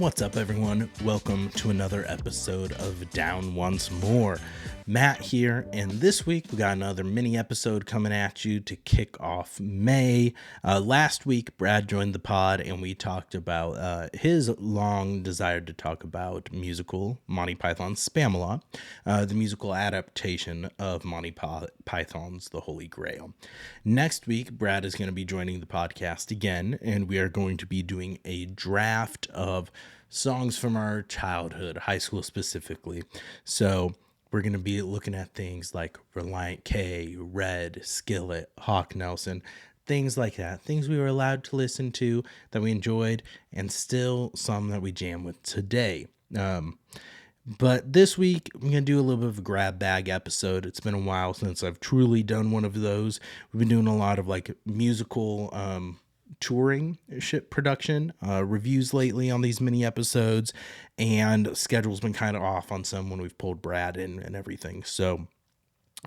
What's up, everyone? Welcome to another episode of Down Once More. Matt here, and this week we got another mini episode coming at you to kick off May. Last week, Brad joined the pod, and we talked about his long desire to talk about musical Monty Python's Spamalot, the musical adaptation of Monty Python's The Holy Grail. Next week, Brad is going to be joining the podcast again, and we are going to be doing a draft of songs from our childhood, high school specifically. So we're going to be looking at things like Reliant K, Red, Skillet, Hawk Nelson, things like that. Things we were allowed to listen to that we enjoyed, and still some that we jam with today. But this week, I'm going to do a little bit of a grab bag episode. It's been a while since I've truly done one of those. We've been doing a lot of like musical touring ship production reviews lately on these mini episodes, and schedule's been kind of off on some when we've pulled Brad in and everything. So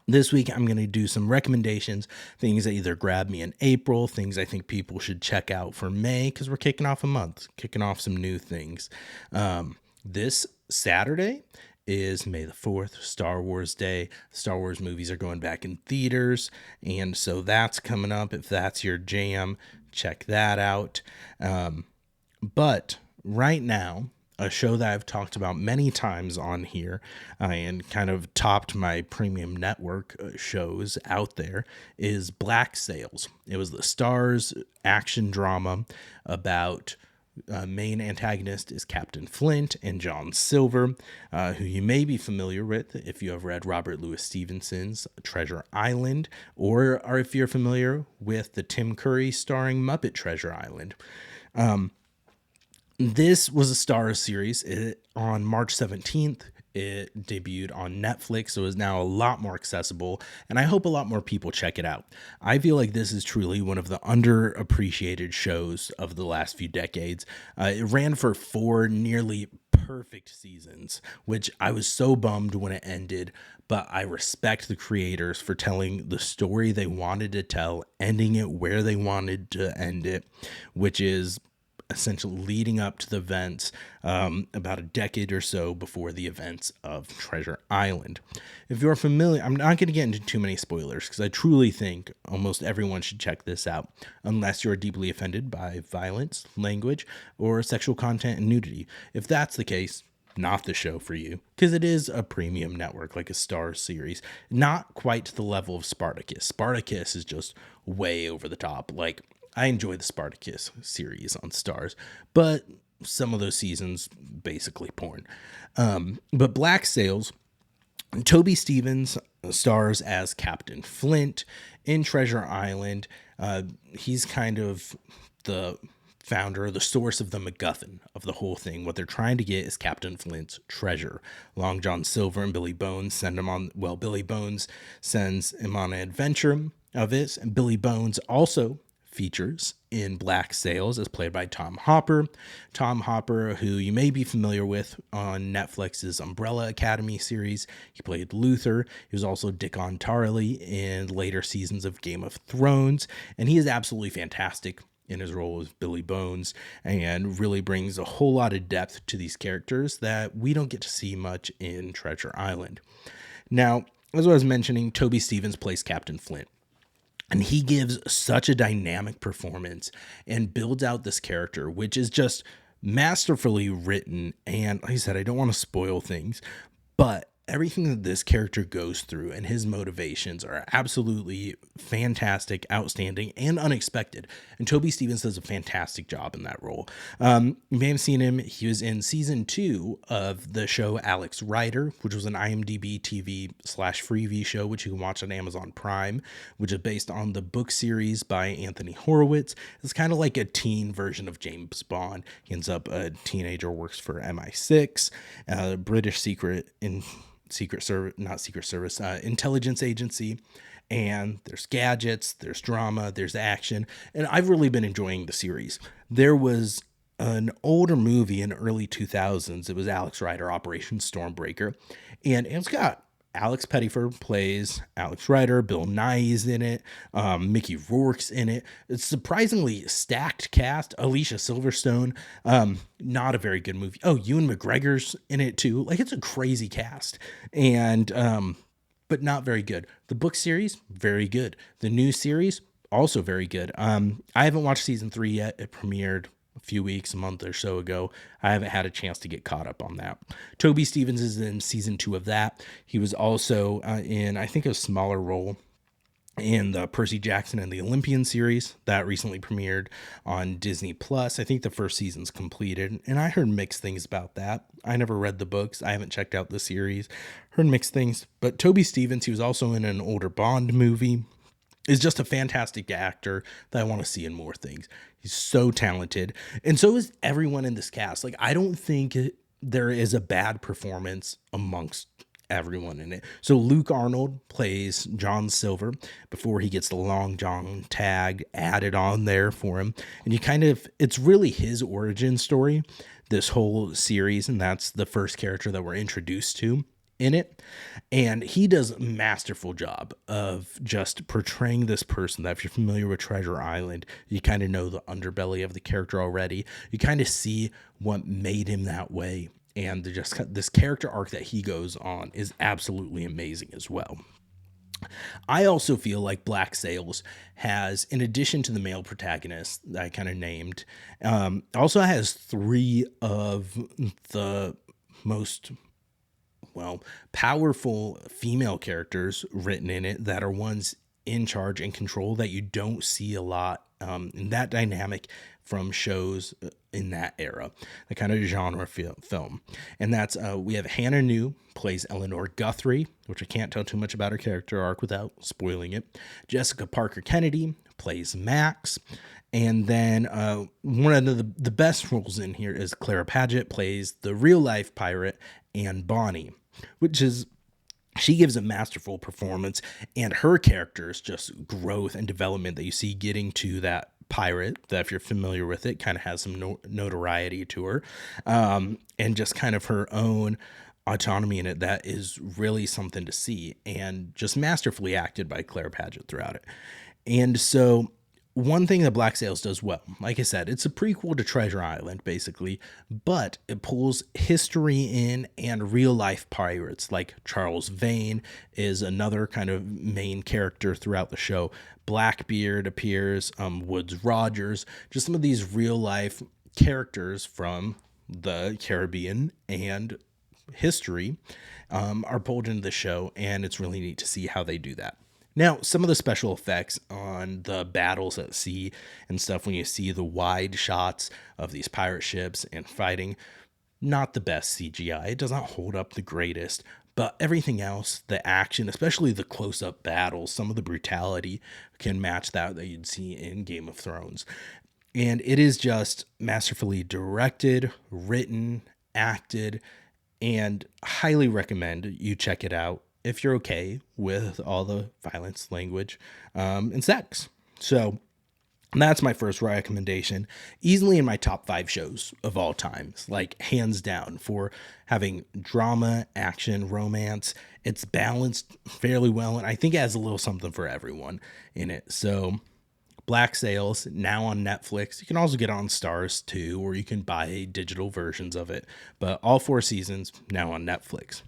this week I'm going to do some recommendations, things that either grab me in April, things I think people should check out for May, because we're kicking off a month, kicking off some new things. This Saturday is May the 4th, Star Wars Day. Star Wars movies are going back in theaters, and so that's coming up. If that's your jam, check that out. But right now, a show that I've talked about many times on here and kind of topped my premium network shows out there is Black Sails. It was the Starz action drama about main antagonist is Captain Flint and John Silver, who you may be familiar with if you have read Robert Louis Stevenson's Treasure Island, or if you're familiar with the Tim Curry starring Muppet Treasure Island. This was a Starz series. On March 17th, it debuted on Netflix, so it's now a lot more accessible, and I hope a lot more people check it out. I feel like this is truly one of the underappreciated shows of the last few decades. It ran for 4 nearly perfect seasons, which I was so bummed when it ended, but I respect the creators for telling the story they wanted to tell, ending it where they wanted to end it, which is essentially leading up to the events about a decade or so before the events of Treasure Island. If you're familiar, I'm not going to get into too many spoilers because I truly think almost everyone should check this out, unless you're deeply offended by violence, language, or sexual content and nudity. If that's the case, not the show for you, because it is a premium network, like a Starz series. Not quite to the level of Spartacus. Spartacus is just way over the top. Like, I enjoy the Spartacus series on Starz, but some of those seasons basically porn. But Black Sails, Toby Stephens stars as Captain Flint in Treasure Island. He's kind of the founder, the source of the MacGuffin of the whole thing. What they're trying to get is Captain Flint's treasure. Long John Silver and Billy Bones send him on, well, Billy Bones sends him on an adventure of it, and Billy Bones also features in Black Sails as played by Tom Hopper. Tom Hopper, who you may be familiar with on Netflix's Umbrella Academy series. He played Luther. He was also Dickon Tarley in later seasons of Game of Thrones, and he is absolutely fantastic in his role as Billy Bones, and really brings a whole lot of depth to these characters that we don't get to see much in Treasure Island. Now, as I was mentioning, Toby Stephens plays Captain Flint. And he gives such a dynamic performance and builds out this character, which is just masterfully written. And like I said, I don't want to spoil things, but everything that this character goes through and his motivations are absolutely fantastic, outstanding, and unexpected. And Toby Stephens does a fantastic job in that role. You may have seen him. He was in season 2 of the show Alex Rider, which was an IMDb TV/Freevee show, which you can watch on Amazon Prime, which is based on the book series by Anthony Horowitz. It's kind of like a teen version of James Bond. He ends up a teenager, works for MI6, British intelligence agency, and there's gadgets, there's drama, there's action, and I've really been enjoying the series. There was an older movie in early 2000s. It was Alex Rider, Operation Stormbreaker, and it's got Alex Pettyfer plays Alex Rider. Bill Nighy's in it. Mickey Rourke's in it. It's surprisingly stacked cast. Alicia Silverstone. Not a very good movie. Oh, Ewan McGregor's in it too. Like, it's a crazy cast. And but not very good. The book series, very good. The new series, also very good. I haven't watched season 3 yet. It premiered a few weeks, a month or so ago. I haven't had a chance to get caught up on that. Toby Stevens is in season 2 of that. He was also in, I think, a smaller role in the Percy Jackson and the Olympian series that recently premiered on Disney Plus. I think the first season's completed, and I heard mixed things about that. I never read the books. I haven't checked out the series. Heard mixed things. But Toby Stevens, he was also in an older Bond movie, is just a fantastic actor that I want to see in more things. He's so talented. And so is everyone in this cast. Like, I don't think there is a bad performance amongst everyone in it. So Luke Arnold plays John Silver before he gets the Long John tag added on there for him. And it's really his origin story, this whole series. And that's the first character that we're introduced to in it. And he does a masterful job of just portraying this person that, if you're familiar with Treasure Island, you kind of know the underbelly of the character already. You kind of see what made him that way. And this character arc that he goes on is absolutely amazing as well. I also feel like Black Sails has, in addition to the male protagonists that I kind of named, also has 3 of the most powerful female characters written in it that are ones in charge and control that you don't see a lot in that dynamic from shows in that era, the kind of genre film. And that's, we have Hannah New plays Eleanor Guthrie, which I can't tell too much about her character arc without spoiling it. Jessica Parker Kennedy plays Max. And then one of the best roles in here is Clara Paget plays the real life pirate Anne Bonny, she gives a masterful performance, and her character's just growth and development that you see getting to that pirate that, if you're familiar with it, kind of has some notoriety to her, and just kind of her own autonomy in it that is really something to see, and just masterfully acted by Claire Paget throughout it. And so one thing that Black Sails does well, like I said, it's a prequel to Treasure Island, basically, but it pulls history in and real life pirates. Like Charles Vane is another kind of main character throughout the show. Blackbeard appears, Woodes Rogers, just some of these real life characters from the Caribbean and history are pulled into the show, and it's really neat to see how they do that. Now, some of the special effects on the battles at sea and stuff, when you see the wide shots of these pirate ships and fighting, not the best CGI. It doesn't hold up the greatest, but everything else, the action, especially the close-up battles, some of the brutality can match that you'd see in Game of Thrones. And it is just masterfully directed, written, acted, and highly recommend you check it out if you're okay with all the violence, language, and sex. So that's my first recommendation. Easily in my top 5 shows of all times, like hands down, for having drama, action, romance. It's balanced fairly well, and I think it has a little something for everyone in it. So Black Sails, now on Netflix. You can also get it on Stars too, or you can buy digital versions of it. But all 4 seasons now on Netflix.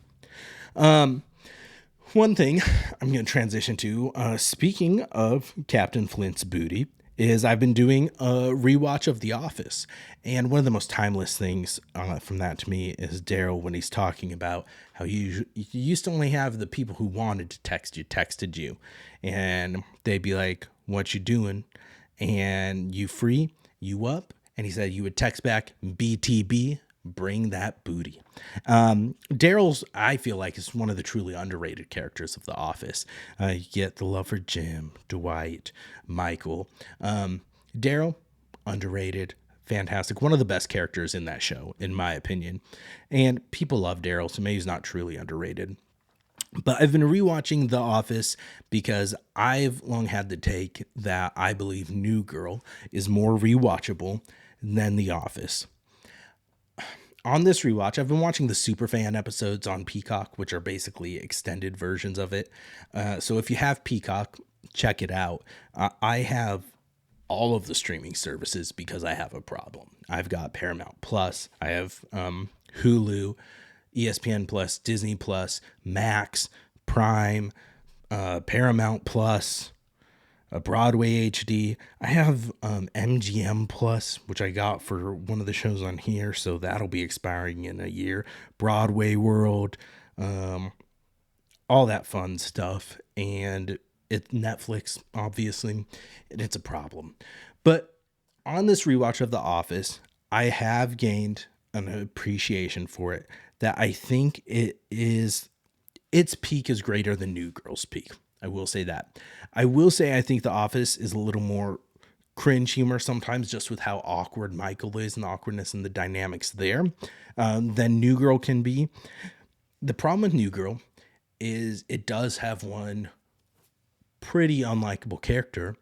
One thing I'm going to transition to, speaking of Captain Flint's booty, is I've been doing a rewatch of The Office. And one of the most timeless things from that to me is Daryl, when he's talking about how you used to only have the people who wanted to text you texted you. And they'd be like, what you doing? And you free? You up? And he said you would text back, BTB, bring that booty. Daryl's, I feel like, is one of the truly underrated characters of The Office. You get the love for Jim, Dwight, Michael. Daryl, underrated, fantastic. One of the best characters in that show, in my opinion. And people love Daryl, so maybe he's not truly underrated. But I've been rewatching The Office because I've long had the take that I believe New Girl is more rewatchable than The Office. On this rewatch, I've been watching the Superfan episodes on Peacock, which are basically extended versions of it. So if you have Peacock, check it out. I have all of the streaming services because I have a problem. I've got Paramount Plus, I have Hulu, ESPN Plus, Disney Plus, Max, Prime, Paramount Plus, Broadway HD. I have MGM Plus, which I got for one of the shows on here, so that'll be expiring in a year. Broadway World, all that fun stuff, and it's Netflix, obviously, and it's a problem. But on this rewatch of The Office, I have gained an appreciation for it that I think its peak is greater than New Girl's peak. I will say that. I will say I think The Office is a little more cringe humor sometimes, just with how awkward Michael is and the awkwardness and the dynamics there, than New Girl can be. The problem with New Girl is it does have one pretty unlikable character,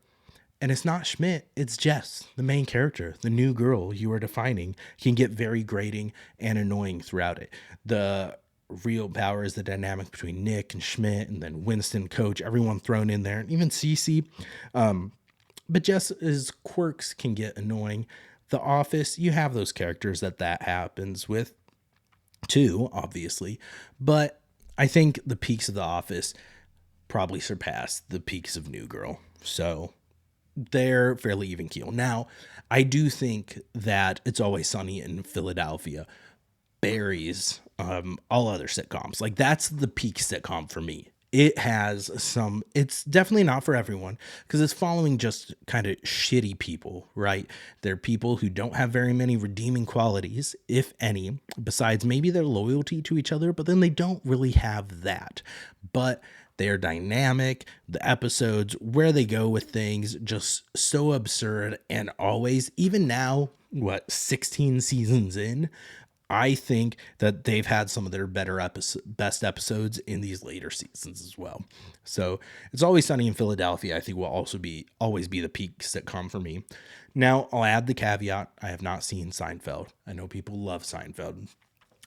and it's not Schmidt, it's Jess, the main character. The new girl you are defining can get very grating and annoying throughout it. The real power is the dynamic between Nick and Schmidt, and then Winston, Coach, everyone thrown in there, and even Cece. But Jess's quirks can get annoying. The Office, you have those characters that happens with too, obviously. But I think the peaks of The Office probably surpass the peaks of New Girl. So they're fairly even keel. Now, I do think that It's Always Sunny in Philadelphia buries all other sitcoms. Like, that's the peak sitcom for me. It has it's definitely not for everyone because it's following just kind of shitty people, right? They're people who don't have very many redeeming qualities, if any, besides maybe their loyalty to each other, but then they don't really have that. But they're dynamic. The episodes, where they go with things, just so absurd. And always, even now, 16 seasons in, I think that they've had some of their best episodes in these later seasons as well. So It's Always Sunny in Philadelphia, I think, will also always be the peak sitcom for me. Now, I'll add the caveat, I have not seen Seinfeld. I know people love Seinfeld.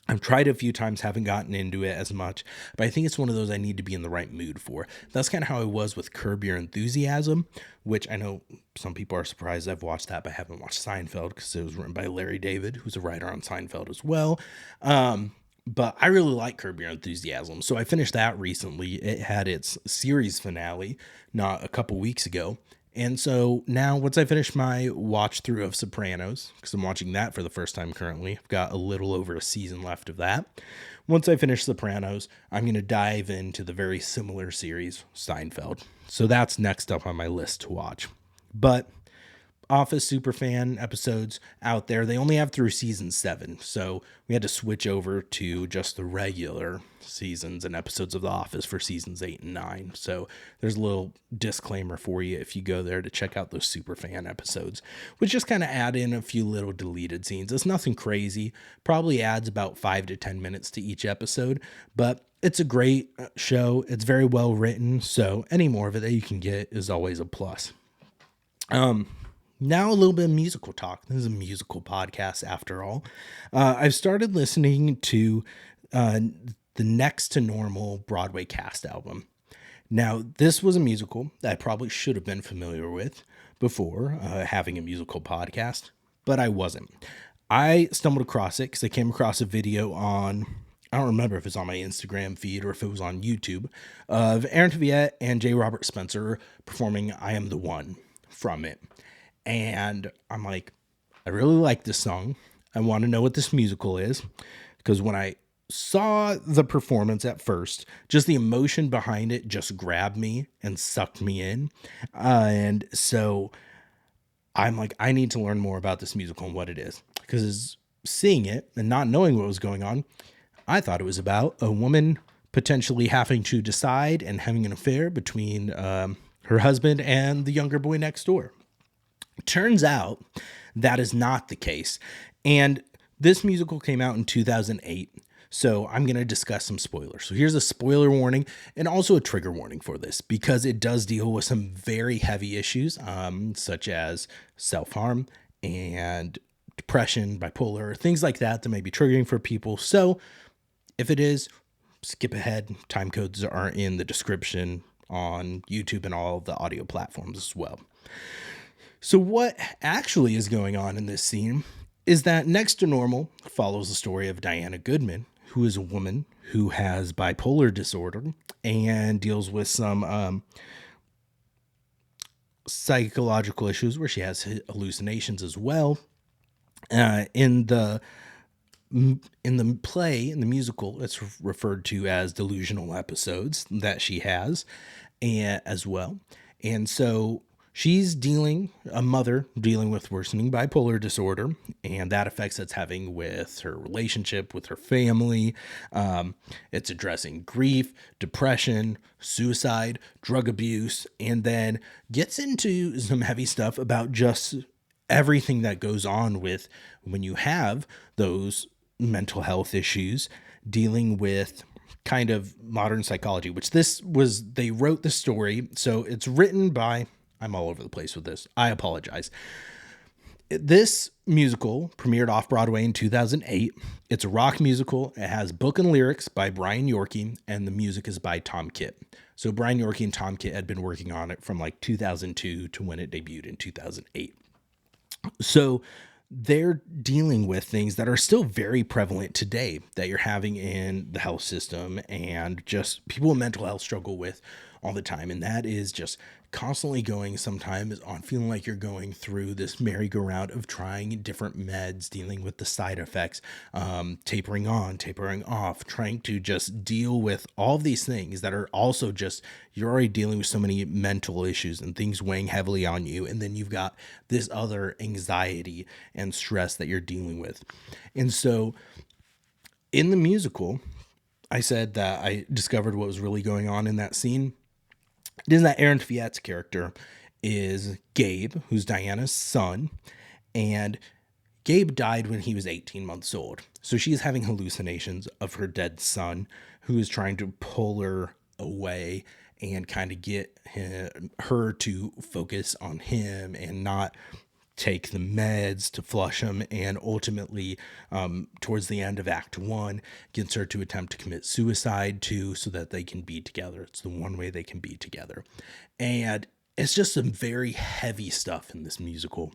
I've tried it a few times, haven't gotten into it as much, but I think it's one of those I need to be in the right mood for. That's kind of how I was with Curb Your Enthusiasm, which I know some people are surprised I've watched that, but I haven't watched Seinfeld because it was written by Larry David, who's a writer on Seinfeld as well. But I really like Curb Your Enthusiasm, so I finished that recently. It had its series finale not a couple weeks ago. And so now, once I finish my watch through of Sopranos, because I'm watching that for the first time currently, I've got a little over a season left of that. Once I finish Sopranos, I'm going to dive into the very similar series, Seinfeld. So that's next up on my list to watch. But Office Superfan episodes out there, they only have through season 7, so we had to switch over to just the regular seasons and episodes of The Office for seasons 8 and 9. So there's a little disclaimer for you if you go there to check out those Superfan episodes, which just kind of add in a few little deleted scenes. It's nothing crazy, probably adds about 5 to 10 minutes to each episode, but it's a great show. It's very well written, so any more of it that you can get is always a plus. Now a little bit of musical talk. This is a musical podcast after all. I've started listening to the Next to Normal Broadway cast album. Now, this was a musical that I probably should have been familiar with before having a musical podcast, but I wasn't. I stumbled across it because I came across a video on, I don't remember if it's on my Instagram feed or if it was on YouTube, of Aaron Tveit and J. Robert Spencer performing I Am the One from it. And I'm like, I really like this song. I want to know what this musical is. Because when I saw the performance at first, just the emotion behind it just grabbed me and sucked me in. And so I'm like, I need to learn more about this musical and what it is. Because seeing it and not knowing what was going on, I thought it was about a woman potentially having to decide and having an affair between her husband and the younger boy next door. Turns out that is not the case. And this musical came out in 2008. So I'm going to discuss some spoilers. So here's a spoiler warning and also a trigger warning for this because it does deal with some very heavy issues, such as self-harm and depression, bipolar, things like that may be triggering for people. So if it is, skip ahead. Time codes are in the description on YouTube and all the audio platforms as well. So what actually is going on in this scene is that Next to Normal follows the story of Diana Goodman, who is a woman who has bipolar disorder and deals with some psychological issues where she has hallucinations as well. In the play, in the musical, it's referred to as delusional episodes that she has, and as well. And so she's a mother dealing with worsening bipolar disorder, and that effects it's having with her relationship with her family. It's addressing grief, depression, suicide, drug abuse, and then gets into some heavy stuff about just everything that goes on with when you have those mental health issues, dealing with kind of modern psychology, which they wrote the story. So it's written by, I'm all over the place with this, I apologize. This musical premiered off Broadway in 2008. It's a rock musical. It has book and lyrics by Brian Yorkie, and the music is by Tom Kitt. So Brian Yorkie and Tom Kitt had been working on it from like 2002 to when it debuted in 2008. So they're dealing with things that are still very prevalent today that you're having in the health system and just people with mental health struggle with all the time. And that is just constantly going sometimes on feeling like you're going through this merry-go-round of trying different meds, dealing with the side effects, tapering on, tapering off, trying to just deal with all of these things that are also just, you're already dealing with so many mental issues and things weighing heavily on you. And then you've got this other anxiety and stress that you're dealing with. And so in the musical, I said that I discovered what was really going on in that scene. It is that Aaron Tveit character is Gabe, who's Diana's son, and Gabe died when he was 18 months old. So she's having hallucinations of her dead son, who is trying to pull her away and kind of get her to focus on him and not take the meds to flush him, and ultimately towards the end of Act 1 gets her to attempt to commit suicide too, so that they can be together. It's the one way they can be together. And it's just some very heavy stuff in this musical.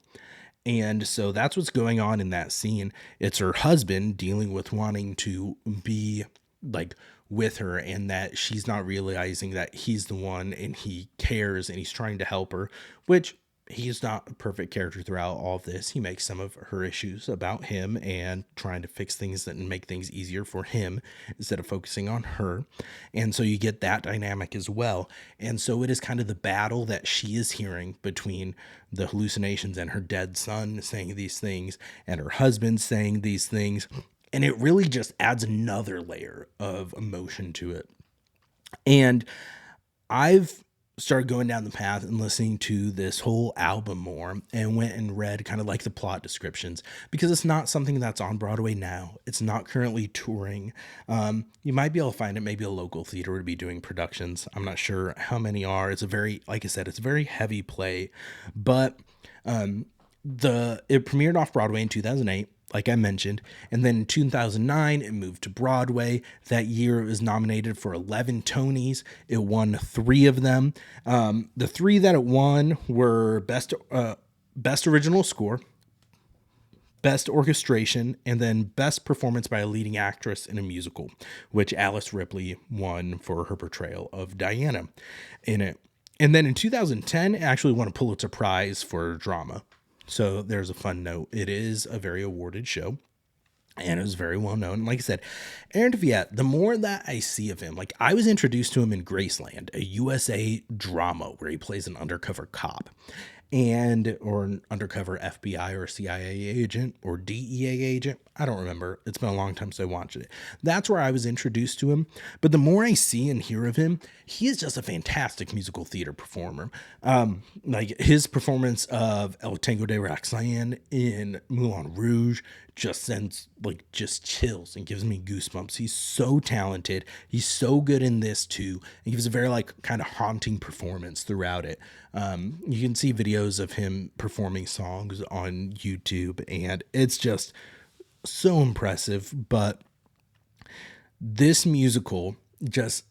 And so that's what's going on in that scene. It's her husband dealing with wanting to be like with her, and that she's not realizing that he's the one and he cares and he's trying to help her, which he's not a perfect character throughout all of this. He makes some of her issues about him and trying to fix things and make things easier for him instead of focusing on her. And so you get that dynamic as well. And so it is kind of the battle that she is hearing between the hallucinations and her dead son saying these things and her husband saying these things. And it really just adds another layer of emotion to it. And I've started going down the path and listening to this whole album more, and went and read kind of like the plot descriptions, because it's not something that's on Broadway now. It's not currently touring. You might be able to find it. Maybe a local theater would be doing productions. I'm not sure how many are. It's a very, like I said, it's a very heavy play, but it premiered off Broadway in 2008. Like I mentioned, and then in 2009, it moved to Broadway. That year, it was nominated for 11 Tonys. It won 3 of them. The 3 that it won were Best Original Score, Best Orchestration, and then Best Performance by a Leading Actress in a Musical, which Alice Ripley won for her portrayal of Diana in it. And then in 2010, it actually won a Pulitzer Prize for drama. So there's a fun note. It is a very awarded show, and it was very well known. And like I said, Aaron Tveit, the more that I see of him, like I was introduced to him in Graceland, a USA drama where he plays an undercover cop or an undercover FBI or CIA agent or DEA agent. I don't remember. It's been a long time since I watched it. That's where I was introduced to him. But the more I see and hear of him, he is just a fantastic musical theater performer. Like his performance of El Tango de Roxanne in Moulin Rouge just sends like just chills and gives me goosebumps. He's so talented. He's so good in this too. He gives a very like kind of haunting performance throughout it. You can see videos videos of him performing songs on YouTube, and it's just so impressive. But this musical, just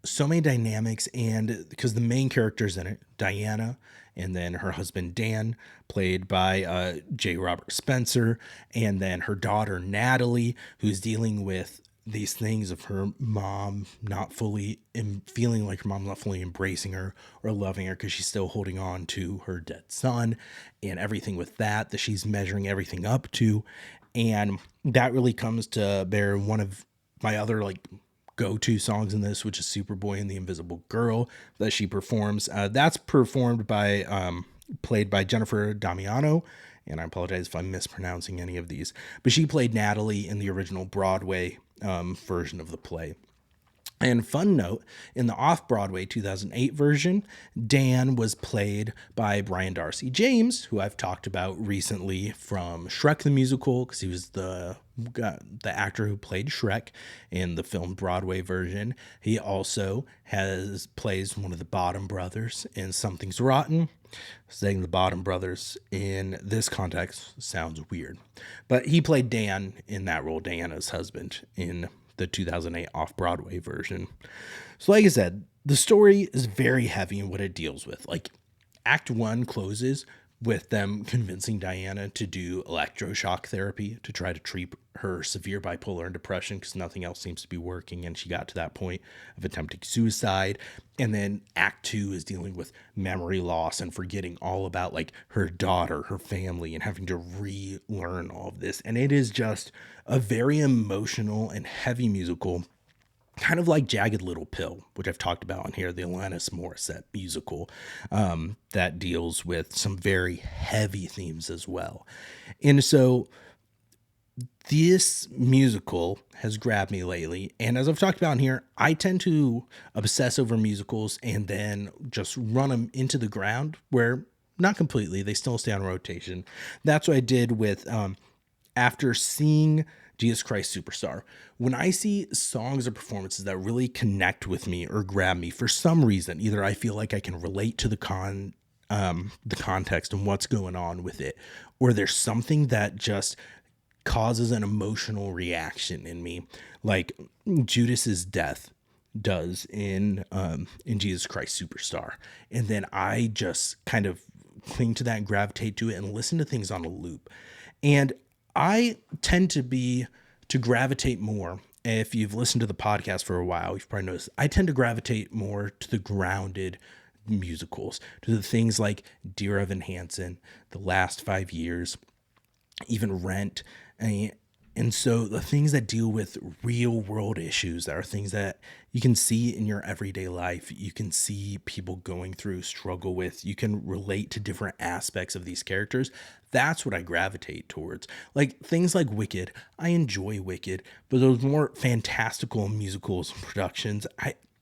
so many dynamics, and because the main characters in it, Diana, and then her husband Dan, played by J. Robert Spencer, and then her daughter Natalie, who's dealing with these things of her mom not fully feeling like her mom not fully embracing her or loving her because she's still holding on to her dead son, and everything with that she's measuring everything up to. And that really comes to bear one of my other like go-to songs in this, which is Superboy and the Invisible Girl, that she performs. That's performed by played by Jennifer Damiano, and I apologize if I'm mispronouncing any of these, but she played Natalie in the original Broadway version of the play. And fun note, in the off-Broadway 2008 version, Dan was played by Brian Darcy James, who I've talked about recently from Shrek the Musical, because he was the actor who played Shrek in the film Broadway version. He also plays one of the Bottom brothers in Something's Rotten. Saying the Bottom brothers in this context sounds weird, but he played Dan in that role, Diana's husband, in the 2008 off-Broadway version. So like I said, the story is very heavy in what it deals with. Like, Act 1 closes with them convincing Diana to do electroshock therapy to try to treat her severe bipolar and depression because nothing else seems to be working, and she got to that point of attempting suicide. And then Act 2 is dealing with memory loss and forgetting all about like her daughter, her family, and having to relearn all of this. And it is just a very emotional and heavy musical, kind of like Jagged Little Pill, which I've talked about on here, the Alanis Morissette musical, that deals with some very heavy themes as well. And so this musical has grabbed me lately. And as I've talked about in here, I tend to obsess over musicals and then just run them into the ground, where not completely, they still stay on rotation. That's what I did with, after seeing Jesus Christ Superstar. When I see songs or performances that really connect with me or grab me for some reason, either I feel like I can relate to the context and what's going on with it, or there's something that just causes an emotional reaction in me, like Judas's death does in Jesus Christ Superstar. And then I just kind of cling to that and gravitate to it and listen to things on a loop. And I tend to gravitate more. If you've listened to the podcast for a while, you've probably noticed I tend to gravitate more to the grounded musicals, to the things like Dear Evan Hansen, The Last 5 Years, even Rent. And so the things that deal with real world issues, that are things that you can see in your everyday life, you can see people going through, struggle with, you can relate to different aspects of these characters. That's what I gravitate towards. Like things like Wicked, I enjoy Wicked, but those more fantastical musicals and productions,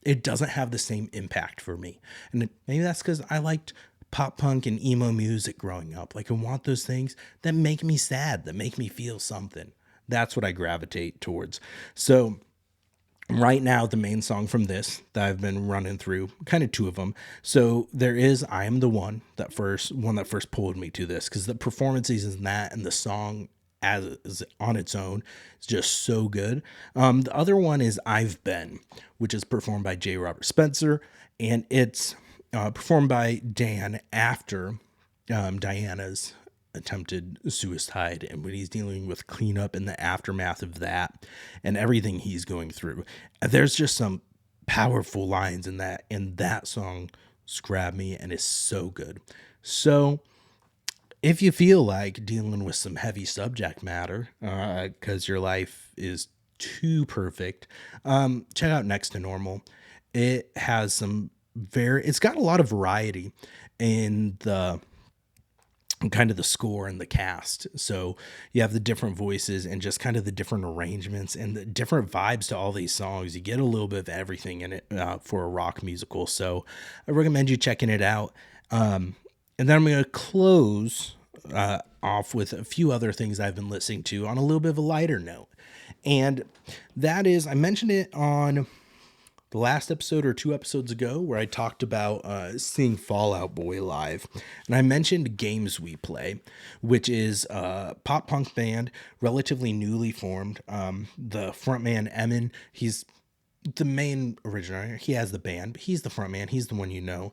it doesn't have the same impact for me. And maybe that's because I liked pop punk and emo music growing up. Like I want those things that make me sad, that make me feel something. That's what I gravitate towards. So right now, the main song from this that I've been running through, kind of two of them. So there is I Am the One, that first pulled me to this, because the performances in that and the song as on its own is just so good. The other one is I've Been, which is performed by J. Robert Spencer, and it's performed by Dan after Diana's attempted suicide, and when he's dealing with cleanup in the aftermath of that and everything he's going through. There's just some powerful lines in that song grab me, and is so good. So if you feel like dealing with some heavy subject matter because your life is too perfect, check out Next to Normal. It has it's got a lot of variety in the kind of the score and the cast. So you have the different voices and just kind of the different arrangements and the different vibes to all these songs. You get a little bit of everything in it for a rock musical. So I recommend you checking it out. And then I'm going to close off with a few other things I've been listening to on a little bit of a lighter note. And that is, I mentioned it on the last episode or 2 episodes ago where I talked about seeing Fall Out Boy live. And I mentioned Games We Play, which is a pop punk band, relatively newly formed. The frontman, Emin, he's the main originator. He has the band, but he's the frontman. He's the one you know.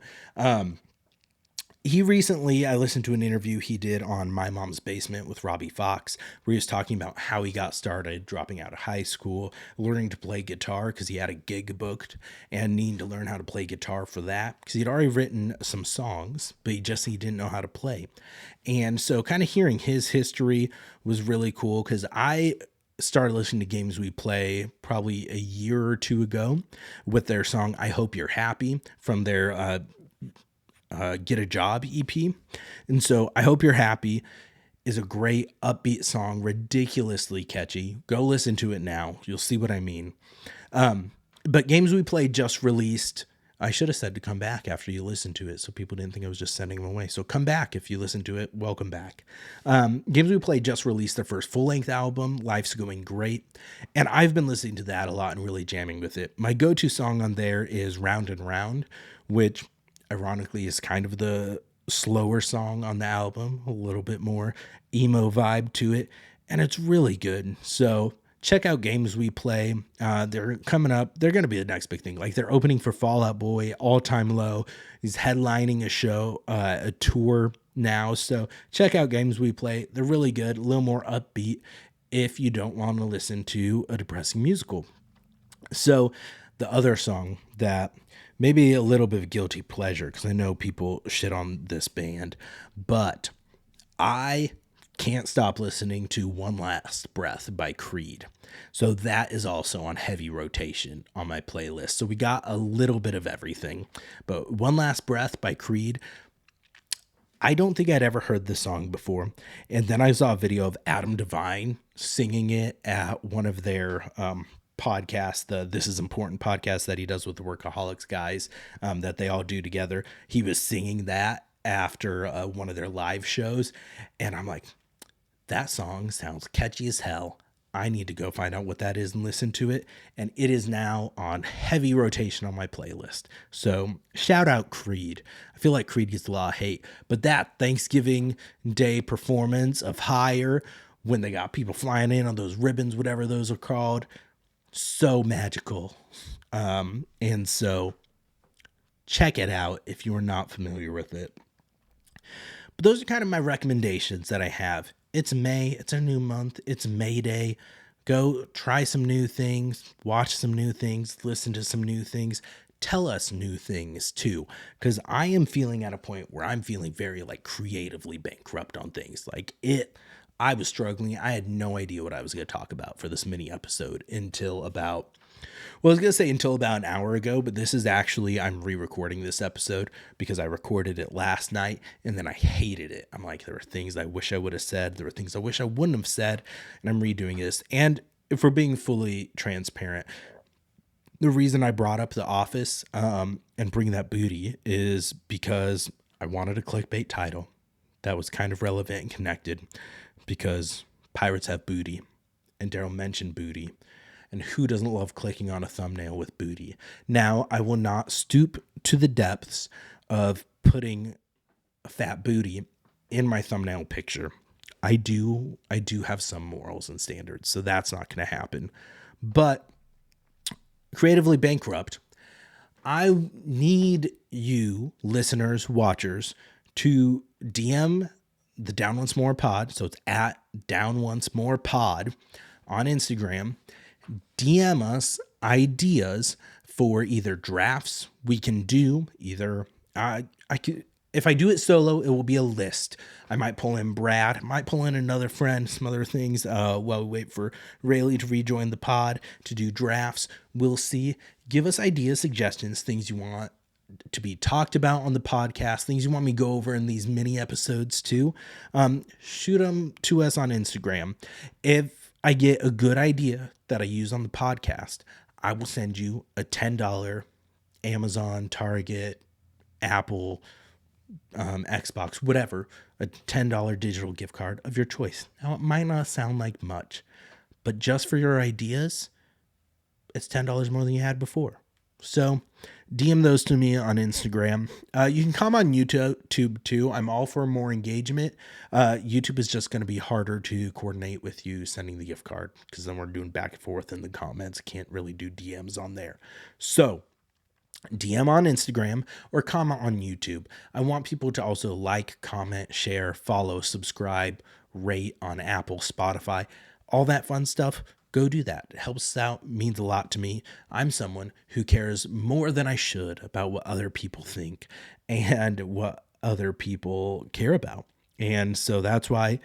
He recently, I listened to an interview he did on My Mom's Basement with Robbie Fox, where he was talking about how he got started, dropping out of high school, learning to play guitar because he had a gig booked and needing to learn how to play guitar for that because he'd already written some songs, but he didn't know how to play. And so kind of hearing his history was really cool because I started listening to Games We Play probably a year or two ago with their song I Hope You're Happy from their Get a Job EP. And so I Hope You're Happy is a great upbeat song, ridiculously catchy. Go listen to it now. You'll see what I mean. But Games We Play just released, I should have said to come back after you listen to it so people didn't think I was just sending them away. So come back if you listen to it. Welcome back. Games We Play just released their first full-length album, Life's Going Great. And I've been listening to that a lot and really jamming with it. My go-to song on there is Round and Round, which ironically is kind of the slower song on the album, a little bit more emo vibe to it, and it's really good. So check out Games We Play. They're coming up. They're going to be the next big thing. Like they're opening for Fall Out Boy, All Time Low. He's headlining a tour now. So check out Games We Play. They're really good, a little more upbeat if you don't want to listen to a depressing musical. So the other song that maybe a little bit of guilty pleasure, because I know people shit on this band, but I can't stop listening to One Last Breath by Creed. So that is also on heavy rotation on my playlist. So we got a little bit of everything, but One Last Breath by Creed, I don't think I'd ever heard this song before. And then I saw a video of Adam Devine singing it at one of their podcast, the This Is Important podcast that he does with the Workaholics guys, that they all do together. He was singing that after one of their live shows, and I'm like, that song sounds catchy as hell. I need to go find out what that is and listen to it, and it is now on heavy rotation on my playlist. So shout out Creed. I feel like Creed gets a lot of hate, but that Thanksgiving Day performance of Higher, when they got people flying in on those ribbons, whatever those are called, so magical. And so check it out if you are not familiar with it. But those are kind of my recommendations that I have. It's May, it's a new month, it's May Day. Go try some new things, watch some new things, listen to some new things. Tell us new things too, because I am feeling at a point where I'm feeling very like creatively bankrupt on things. I was struggling. I had no idea what I was going to talk about for this mini episode until about an hour ago, but this is actually, I'm re-recording this episode because I recorded it last night and then I hated it. I'm like, there are things I wish I would have said. There are things I wish I wouldn't have said. And I'm redoing this. And if we're being fully transparent, the reason I brought up The Office and Bring That Booty is because I wanted a clickbait title that was kind of relevant and connected, because pirates have booty, and Daryl mentioned booty, and who doesn't love clicking on a thumbnail with booty? Now, I will not stoop to the depths of putting a fat booty in my thumbnail picture. I do have some morals and standards, so that's not going to happen. But creatively bankrupt, I need you, listeners, watchers, to DM the Down Once More pod. So it's at Down Once More pod on Instagram. DM us ideas for either drafts we can do. Either I could, if I do it solo, it will be a list. I might pull in Brad, might pull in another friend, some other things while we wait for Rayleigh to rejoin the pod to do drafts. We'll see. Give us ideas, suggestions, things you want to be talked about on the podcast, things you want me to go over in these mini episodes too. Shoot them to us on Instagram. If I get a good idea that I use on the podcast, I will send you a $10 Amazon, Target, Apple, Xbox, whatever, a $10 digital gift card of your choice. Now, it might not sound like much, but just for your ideas, it's $10 more than you had before. So DM those to me on Instagram. You can come on YouTube too. I'm all for more engagement. YouTube is just going to be harder to coordinate with you sending the gift card because then we're doing back and forth in the comments. Can't really do DMs on there. So DM on Instagram or comment on YouTube. I want people to also like, comment, share, follow, subscribe, rate on Apple, Spotify, all that fun stuff. Go do that. It helps us out, means a lot to me. I'm someone who cares more than I should about what other people think and what other people care about. And so that's why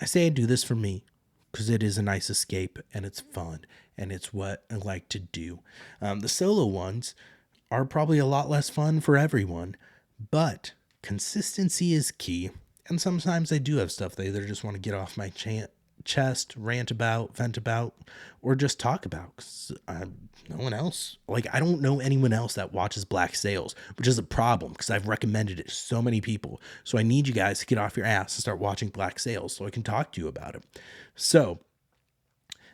I say I do this for me, because it is a nice escape and it's fun and it's what I like to do. The solo ones are probably a lot less fun for everyone, but consistency is key. And sometimes I do have stuff that I either just want to get off my chest, rant about, vent about, or just talk about. 'Cause, no one else, like, I don't know anyone else that watches Black Sails, which is a problem because I've recommended it to so many people. So I need you guys to get off your ass and start watching Black Sails so I can talk to you about it. So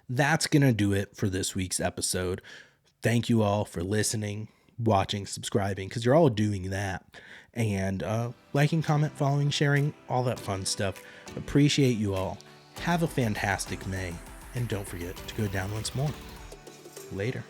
that's going to do it for this week's episode. Thank you all for listening, watching, subscribing, because you're all doing that. And liking, comment, following, sharing, all that fun stuff. Appreciate you all. Have a fantastic May. And don't forget to go down once more. Later.